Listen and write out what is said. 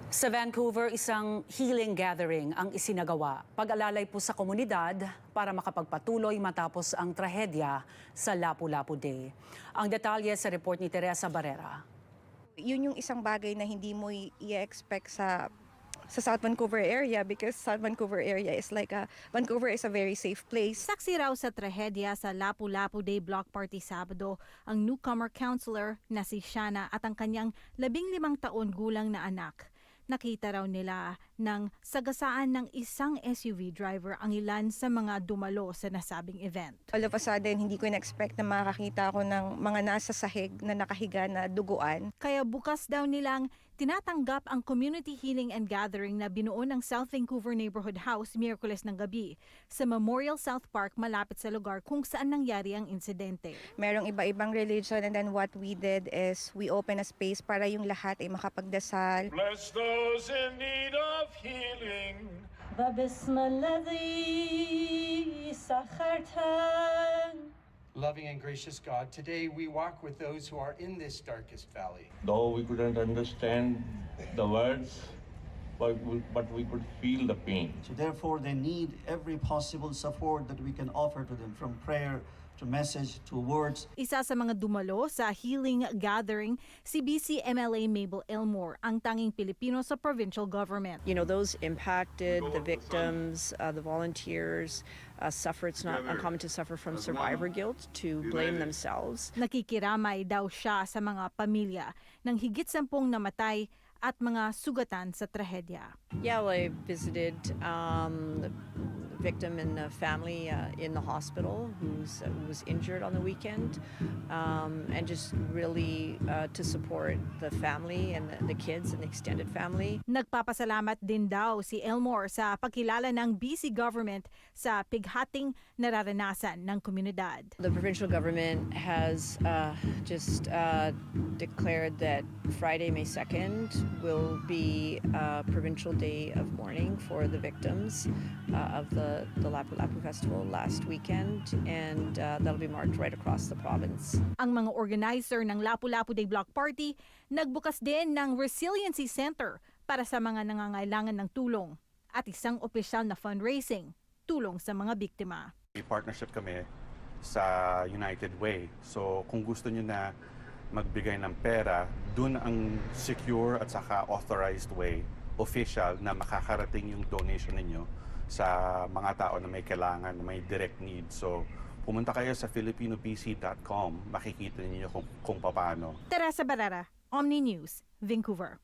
Sa Vancouver, isang healing gathering ang isinagawa. Pag-alalay po sa komunidad para makapagpatuloy matapos ang trahedya sa Lapu-Lapu Day. Ang detalye sa report ni Teresa Barrera. Yun yung isang bagay na hindi mo i-expect sa South Vancouver area because South Vancouver area is Vancouver is a very safe place. Saksi raw sa trahedya sa Lapu-Lapu Day Block Party Sabado ang newcomer counselor na si Shana at ang kanyang 15 taon gulang na anak. Nakita raw nila ng sagasaan ng isang SUV driver ang ilan sa mga dumalo sa nasabing event. All of a sudden, hindi ko in-expect na makakita ako ng mga nasa sahig na nakahiga na duguan. Kaya bukas daw nilang tinatanggap ang community healing and gathering na binuo ng South Vancouver Neighborhood House Miyerkules ng gabi sa Memorial South Park malapit sa lugar kung saan nangyari ang insidente. Merong iba-ibang religion and then what we did is we open a space para yung lahat ay makapagdasal. Bless those in need of healing. Loving and gracious God, today we walk with those who are in this darkest valley. Though we couldn't understand the words, but we could feel the pain. So therefore, they need every possible support that we can offer to them, from prayer to message to words. Isa sa mga dumalo sa healing gathering, si BC MLA Mabel Elmore, ang tanging Pilipino sa provincial government. You know, those impacted, the victims, the volunteers suffer. It's not uncommon to suffer from survivor guilt, to blame themselves. Nakikiramay daw siya sa mga pamilya ng higit 10 namatay at mga sugatan sa trahedya. Yeah, well, I visited the victim and the family in the hospital who was injured on the weekend, and just really to support the family and the kids and the extended family. Nagpapasalamat din daw si Elmore sa pagkilala ng BC government sa pighating nararanasan ng komunidad. The provincial government has just declared that Friday, May 2nd will be a provincial day of mourning for the victims of the Lapu-Lapu Festival last weekend, and that'll be marked right across the province. Ang mga organizer ng Lapu-Lapu Day Block Party nagbukas din ng Resiliency Center para sa mga nangangailangan ng tulong at isang opisyal na fundraising tulong sa mga biktima. May partnership kami sa United Way. So kung gusto niyo na magbigay ng pera, dun ang secure at saka authorized way, official, na makakarating yung donation ninyo sa mga tao na may kailangan, na may direct need. So pumunta kayo sa filipinobc.com, makikita niyo kung paano. Teresa Barrera, Omni News, Vancouver.